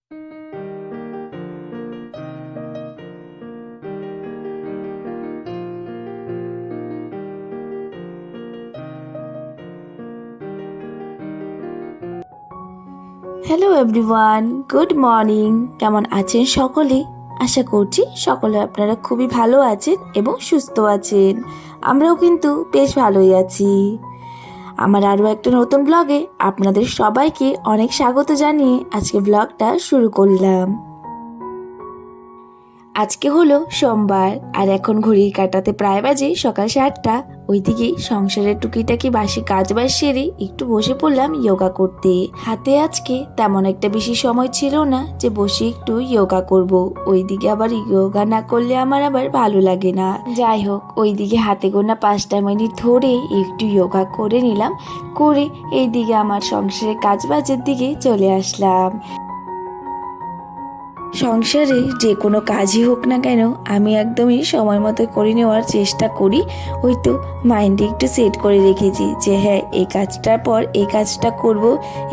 Hello everyone, good morning. কেমন আছেন সকলে? আশা করছি সকলে আপনারা খুবই ভালো আছেন এবং সুস্থ আছেন। আমরাও কিন্তু বেশ ভালোই আছি। আমার আরও একটা নতুন ব্লগে আপনাদের সবাইকে অনেক স্বাগত জানিয়ে আজকে ব্লগটা শুরু করলাম। আজকে হলো সোমবার আর এখন ঘড়ির কাঁটাতে প্রায় বাজে সকাল 7টা। ওইদিকে সংসারের টুকিটাকি বাসি কাজবাজ সেরে একটু বসে পড়লাম যোগা করতে। হাতে আজকে তেমন একটা বেশি সময় ছিল না যে বসে একটু যোগা করব। ওইদিকে আবার যোগা না করলে আমার আবার ভালো লাগে না। যাই হোক, ওইদিকে হাতে গোনা 5টা মিনিট ধরে একটু যোগা করে নিলাম। করে এইদিকে আমার সংসারের কাজবাজের দিকে চলে আসলাম। সংসারে যে কোনো কাজই হোক না কেন আমি একদমই সময় মতো করে নেওয়ার চেষ্টা করি। ওই তো মাইন্ডে একটু সেট করে রেখেছি যে হ্যাঁ, এই কাজটার পর এই কাজটা করব।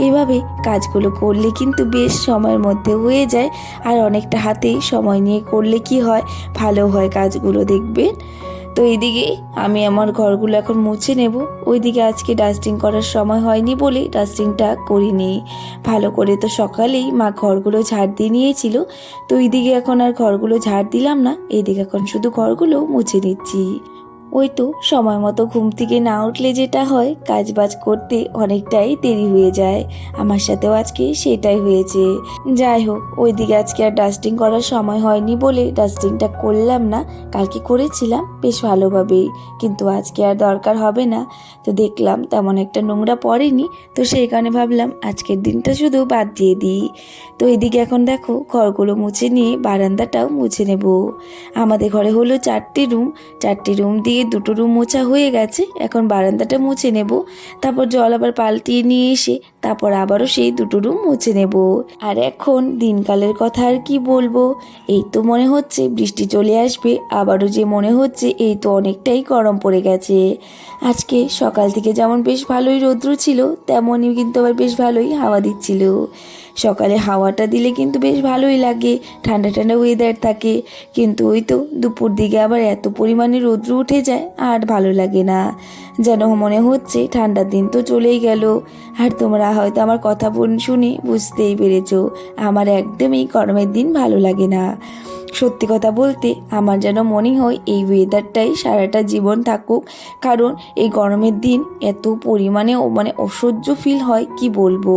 এইভাবে কাজগুলো করলে কিন্তু বেশ সময়ের মধ্যে হয়ে যায়। আর অনেকটা হাতেই সময় নিয়ে করলে কি হয়, ভালো হয় কাজগুলো, দেখবেন। তো এইদিকে আমি আমার ঘরগুলো এখন মুছে নেব। ওইদিকে আজকে ডাস্টিং করার সময় হয়নি বলে ডাস্টিংটা করিনি ভালো করে। তো সকালেই মা ঘরগুলো ঝাড় দিয়ে নিয়েছিল। তো এইদিকে এখন আর ঘরগুলো ঝাড় দিলাম না, এইদিকে এখন শুধু ঘরগুলো মুছে নিচ্ছি। ওই তো সময় মতো ঘুম থেকে না উঠলে যেটা হয়, কাজ বাজ করতে অনেকটাই দেরি হয়ে যায়। আমার সাথেও আজকে সেটাই হয়েছে। যাই হোক, ওইদিকে আজকে আর ডাস্টিং করার সময় হয়নি বলে ডাস্টিংটা করলাম না। কালকে করেছিলাম বেশ ভালোভাবেই, কিন্তু আজকে আর দরকার হবে না। তো দেখলাম তেমন একটা নোংরা পড়েনি, তো সেই কারণে ভাবলাম আজকের দিনটা শুধু বাদ দিয়ে দিই। তো এদিকে এখন দেখো ঘরগুলো মুছে নিয়ে বারান্দাটাও মুছে নেব। আমাদের ঘরে হলো 4টি রুম, 4টি রুম দিয়ে 2টো রুম মোছা হয়ে গেছে। এখন বারান্দাটা মুছে নেব, তারপর জল আবার পাল্টিয়ে নিয়ে এসে তারপর আবারও সেই 2টো রুম মুছে নেব। আর এখন দিনকালের কথা আর কি বলবো, এই তো মনে হচ্ছে বৃষ্টি চলে আসবে, আবারও যে মনে হচ্ছে এই তো অনেকটাই গরম পড়ে গেছে। আজকে সকাল থেকে যেমন বেশ ভালোই রৌদ্র ছিল, তেমনই কিন্তু আবার বেশ ভালোই হাওয়া দিচ্ছিল। সকালে হাওয়াটা দিলে কিন্তু বেশ ভালোই লাগে, ঠান্ডা ঠান্ডা ওয়েদার থাকে। কিন্তু ওই তো দুপুর দিকে আবার এত পরিমাণে রৌদ্র উঠে যায় আর ভালো লাগে না, যেন মনে হচ্ছে ঠান্ডার দিন তো চলেই গেল। আর তোমরা হয়তো আমার কথা শুনে বুঝতেই পেরেছো, আমার একদমই গরমের দিন ভালো লাগে না। সত্যি কথা বলতে আমার যেন মনে হয় এই ওয়েদারটাই সারাটা জীবন থাকুক, কারণ এই গরমের দিন এত পরিমাণে অসহ্য ফিল হয় কি বলবো।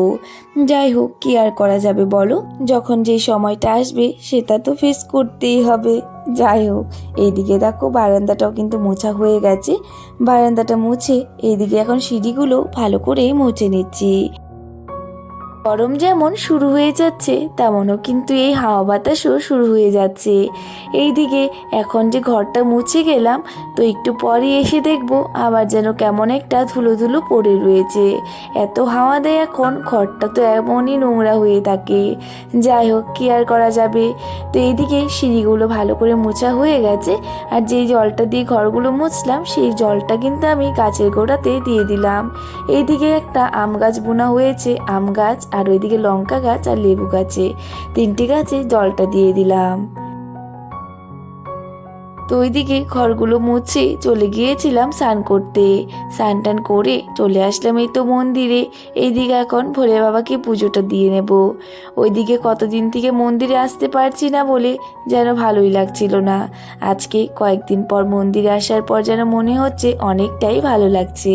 যাই হোক, কি আর করা যাবে বলো, যখন যে সময়টা আসবে সেটা তো ফেস করতেই হবে। যাই হোক, এইদিকে দেখো বারান্দাটাও কিন্তু মোছা হয়ে গেছে। বারান্দাটা মুছে এইদিকে এখন সিঁড়িগুলো ভালো করে মুছে নিচ্ছি। গরম যেমন শুরু হয়ে যাচ্ছে, তেমনও কিন্তু এই হাওয়া বাতাসও শুরু হয়ে যাচ্ছে। এইদিকে এখন যে ঘরটা মুছে গেলাম, তো একটু পরে এসে দেখবো আবার যেন কেমন একটা ধুলো ধুলো পড়ে রয়েছে। এত হাওয়া দেয় এখন, ঘরটা তো এমনই নোংরা হয়ে থাকে। যাই হোক, কি আর করা যাবে। তো এইদিকে সিঁড়িগুলো ভালো করে মোছা হয়ে গেছে। আর যেই জলটা দিয়ে ঘরগুলো মুছলাম, সেই জলটা কিন্তু আমি গাছের গোড়াতে দিয়ে দিলাম। এইদিকে একটা আম গাছ বোনা হয়েছে, আম গাছ আর ওইদিকে লঙ্কা গাছ আর লেবু গাছে, 3টি গাছে জলটা দিয়ে দিলাম। তো ওইদিকে ঘরগুলো মুছে চলে গিয়েছিলাম স্নান করতে। স্নান টান করে চলে আসলাম এই তো মন্দিরে। এইদিকে এখন ভোলে বাবাকে পুজোটা দিয়ে নেব। ওইদিকে কতদিন থেকে মন্দিরে আসতে পারছি না বলে যেন ভালোই লাগছিল না। আজকে কয়েকদিন পর মন্দিরে আসার পর যেন মনে হচ্ছে অনেকটাই ভালো লাগছে।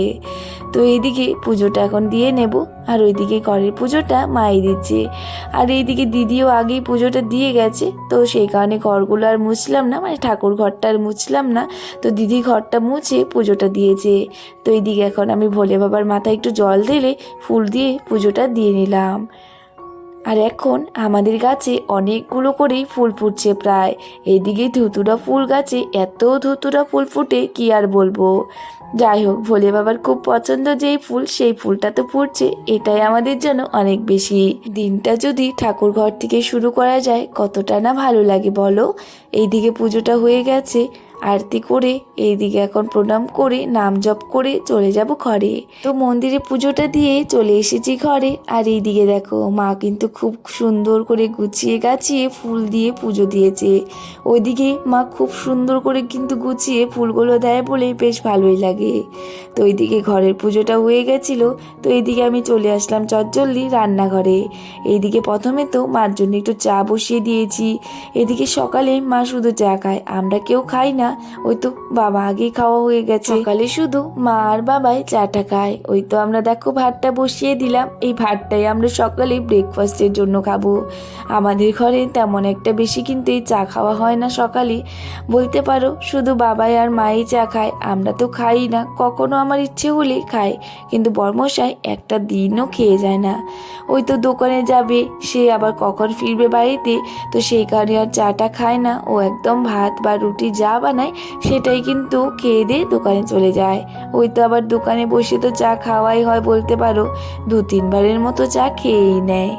তো এইদিকে পুজোটা এখন দিয়ে নেব, আর ওইদিকে ঘরের পুজোটা মাই দিচ্ছে। আর এইদিকে দিদিও আগেই পুজোটা দিয়ে গেছে, তো সেই কারণে ঘরগুলো আর মুছলাম না, ঠাকুর ঘরটা আর মুছলাম না। তো দিদি ঘরটা মুছে পুজোটা দিয়েছে। তো এইদিকে এখন আমি ভোলে বাবার মাথায় একটু জল ঢেলে ফুল দিয়ে পুজোটা দিয়ে নিলাম। আর এখন আমাদের গাছে অনেকগুলো করেই ফুল ফুটছে প্রায়। এইদিকে ধুতুরা ফুল গাছে এত ধুতুরা ফুল ফুটে কি আর বলবো। যাই হোক, ভোলে বাবার খুব পছন্দ যেই ফুল, সেই ফুলটা তো ফুটছে, এটাই আমাদের জন্য অনেক বেশি। দিনটা যদি ঠাকুর ঘর থেকে শুরু করা যায় কতটা না ভালো লাগে বলো। এইদিকে পুজোটা হয়ে গেছে, আরতি করে এইদিকে এখন প্রণাম করে নাম জপ করে চলে যাব ঘরে। তো মন্দিরে পুজোটা দিয়ে চলে এসেছি ঘরে। আর এইদিকে দেখো মা কিন্তু খুব সুন্দর করে গুছিয়ে গাছিয়ে ফুল দিয়ে পুজো দিয়েছে। ওইদিকে মা খুব সুন্দর করে কিন্তু গুছিয়ে ফুলগুলো দেয় বলে বেশ ভালোই লাগে। তো এইদিকে ঘরের পুজোটা হয়ে গেছিলো। তো এইদিকে আমি চলে আসলাম চটজলদি রান্নাঘরে। এইদিকে প্রথমে তো মার জন্য একটু চা বসিয়ে দিয়েছি। এদিকে সকালে মা শুধু চা খায়, আমরা কেউ খাই না। ওই তো বাবা আগেই খাওয়া হয়ে গেছে, সকালে শুধু মা আর বাবাই চাটা খায়। ওই তো আমরা দেখো ভাতটা বসিয়ে দিলাম। এই ভাতটাই আমরা সকালে ব্রেকফাস্টের জন্য খাবো। আমাদের ঘরে তেমন একটা বেশি কিন্তু এই চা খাওয়া হয় না সকালে, বলতে পারো শুধু বাবাই আর মাই চা খায়, আমরা তো খাই না। কখনো আমার ইচ্ছে হলে খাই, কিন্তু বর্মশাই একটা দিনও খেয়ে যায় না। ওই তো দোকানে যাবে, সে আবার কখন ফিরবে বাড়িতে, তো সেই কারণে আর চাটা খায় না। ও একদম ভাত বা রুটি যা বানায় সেটাই কিন্তু খেয়ে দিয়ে দোকানে চলে যায়। ওই তো আবার দোকানে বসে তো চা খাওয়াই হয়, বলতে পারো 2-3 বারের মতো চা খেয়েই নেয়।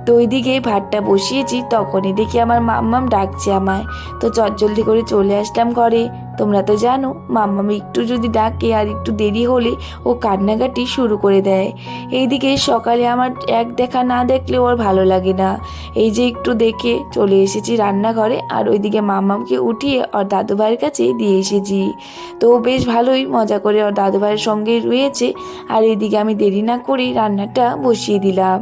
তো ওইদিকে ভাতটা বসিয়েছি, তখনই দেখি আমার মাম্মাম ডাকছে আমায়। তো চটজলদি করে চলে আসলাম ঘরে। তোমরা তো জানো মাম্মাম একটু যদি ডাকে আর একটু দেরি হলে ও কান্নাকাটি শুরু করে দেয়। এইদিকে সকালে আমার এক দেখা না দেখলে ওর ভালো লাগে না। এই যে একটু দেখে চলে এসেছি রান্নাঘরে, আর ওইদিকে মাম্মামকে উঠিয়ে ওর দাদু ভাইয়ের কাছে দিয়ে এসেছি। তো ও বেশ ভালোই মজা করে ওর দাদু ভাইয়ের সঙ্গে রয়েছে। আর এইদিকে আমি দেরি না করেই রান্নাটা বসিয়ে দিলাম।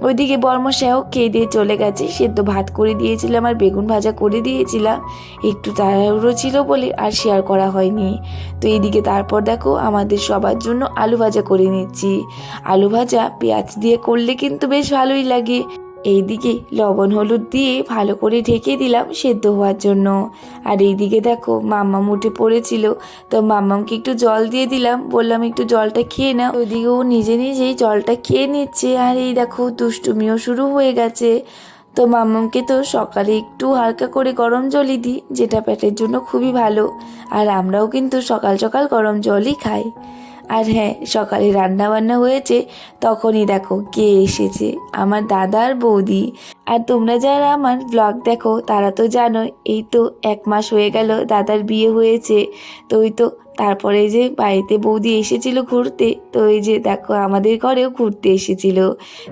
ওইদিকে বর্মশাও খেয়ে দিয়ে চলে গেছে। সেদ্ধ ভাত করে দিয়েছিলাম আর বেগুন ভাজা করে দিয়েছিলাম, একটু তাড়াহুড়ো ছিল বলে আর শেয়ার করা হয়নি। তো এইদিকে তারপর দেখো আমাদের সবার জন্য আলু ভাজা করে নিচ্ছি। আলু ভাজা পেঁয়াজ দিয়ে করলে কিন্তু বেশ ভালোই লাগে। এইদিকে লবণ হলুদ দিয়ে ভালো করে ঢেকে দিলাম সেদ্ধ হওয়ার জন্য। আর এইদিকে দেখো মাম্মাম উঠে পড়েছিল, তো মাম্মামকে একটু জল দিয়ে দিলাম, বললাম একটু জলটা খেয়ে না। ওইদিকে ও নিজে নিজেই জলটা খেয়ে নিচ্ছে। আর এই দেখো দুষ্টুমিও শুরু হয়ে গেছে। তো মাম্মামকে তো সকালে একটু হালকা করে গরম জলই দিই, যেটা পেটের জন্য খুবই ভালো। আর আমরাও কিন্তু সকাল সকাল গরম জলই খাই। আর হ্যাঁ, সকালে রান্না বান্না হয়েছে, তখনই দেখো কে এসেছে, আমার দাদা আর বৌদি। আর তোমরা যারা আমার ব্লগ দেখো তারা তো জানো এই তো 1 মাস হয়ে গেল দাদার বিয়ে হয়েছে। তো ওই তো তারপরে যে বাড়িতে বৌদি এসেছিল ঘুরতে, তো এই যে দেখো আমাদের ঘরেও ঘুরতে এসেছিল।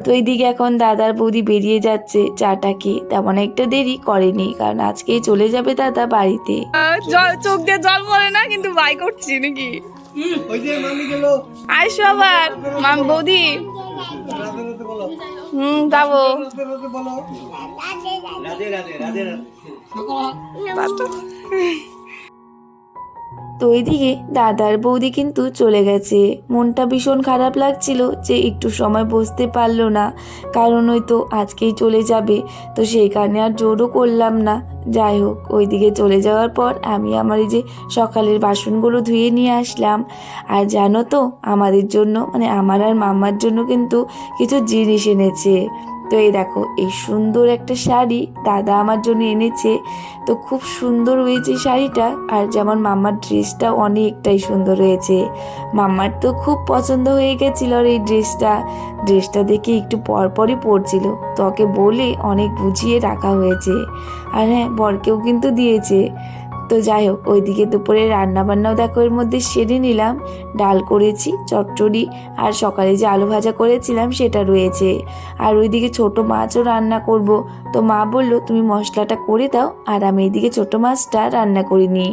তো এইদিকে এখন দাদার বৌদি বেরিয়ে যাচ্ছে চাটা খেয়ে। তেমন একটা দেরি করেনি, কারণ আজকেই চলে যাবে দাদা বাড়িতে। চোখ দিয়ে জল পড়ে না, কিন্তু বাই করছি নাকি আইসো আবার মাম বৌদি। যাবো। তো এইদিকে দাদার বৌদি কিন্তু চলে গেছে। মনটা ভীষণ খারাপ লাগছিল যে একটু সময় বসতে পারলো না, কারণ ওই তো আজকেই চলে যাবে। তো সেই কারণে আর জোরও করলাম না। যাই হোক, ওইদিকে চলে যাওয়ার পর আমি আমার এই যে সকালের বাসনগুলো ধুয়ে নিয়ে আসলাম। আর জানো তো আমাদের জন্য মানে আমার আর মাম্মার জন্য কিন্তু কিছু জিনিস এনেছে। তো এই দেখো এই সুন্দর একটা শাড়ি দাদা আমার জন্য এনেছে। তো খুব সুন্দর হয়েছে শাড়িটা। আর যেমন মাম্মার ড্রেসটা অনেকটাই সুন্দর হয়েছে। মাম্মার তো খুব পছন্দ হয়ে গেছিল আর এই ড্রেসটা দেখে একটু পরপরই পরছিল। তো ওকে বলে অনেক বুঝিয়ে রাখা হয়েছে। আর হ্যাঁ, বরকেও কিন্তু দিয়েছে। তো যাই হোক, ওইদিকে দুপুরে রান্না বান্নাও দেখো এর মধ্যে সেরে নিলাম। ডাল করেছি, চচ্চড়ি, আর সকালে যে আলু ভাজা করেছিলাম সেটা রয়েছে। আর ওইদিকে ছোট মাছও রান্না করব। তো মা বললো তুমি মশলাটা করে দাও, আর আমি এইদিকে ছোট মাছটা রান্না করিনি।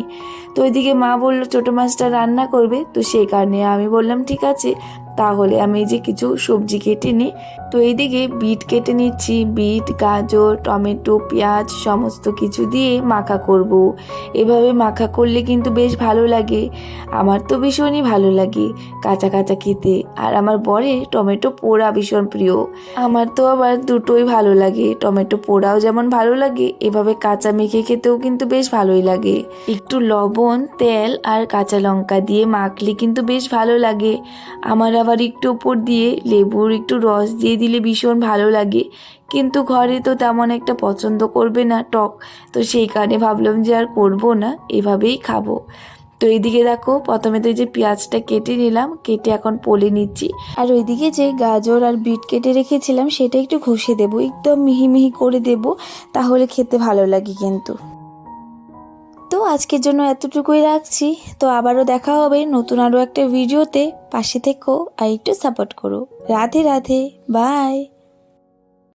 তো ওইদিকে মা বললো ছোট মাছটা রান্না করবে, তো সেই কারণে আমি বললাম ঠিক আছে, তাহলে আমি এই যে কিছু সবজি কেটে নিই। তো এইদিকে বিট কেটে নিচ্ছি, বিট, গাজর, টমেটো, পেঁয়াজ সমস্ত কিছু দিয়ে মাখা করব। এভাবে মাখা করলে কিন্তু বেশ ভালো লাগে, আমার তো ভীষণই ভালো লাগে কাঁচা কাঁচা খেতে। আর আমার বরের টমেটো পোড়া ভীষণ প্রিয়। আমার তো আবার দুটোই ভালো লাগে, টমেটো পোড়াও যেমন ভালো লাগে, এভাবে কাঁচা মেখে খেতেও কিন্তু বেশ ভালোই লাগে। একটু লবণ, তেল আর কাঁচা লঙ্কা দিয়ে মাখলে কিন্তু বেশ ভালো লাগে। আমার আবার একটু উপর দিয়ে লেবুর একটু রস দিয়ে দিলে ভীষণ ভালো লাগে, কিন্তু ঘরে তো তেমন একটা পছন্দ করবে না টক। তো সেই কারণে ভাবলাম যে আর করবো না, এভাবেই খাবো। তো এইদিকে দেখো প্রথমে তো এই যে পেঁয়াজটা কেটে নিলাম, কেটে এখন পলে নিচ্ছি। আর ওইদিকে যে গাজর আর বিট কেটে রেখেছিলাম সেটা একটু ঘষে দেবো, একদম মিহি মিহি করে দেবো, তাহলে খেতে ভালো লাগে কিন্তু। তো আজকের জন্য এতটুকুই রাখছি। তো আবারও দেখা হবে নতুন আরও একটা ভিডিওতে। পাশে থেকো আর একটু সাপোর্ট করো। রাধে রাধে, বাই।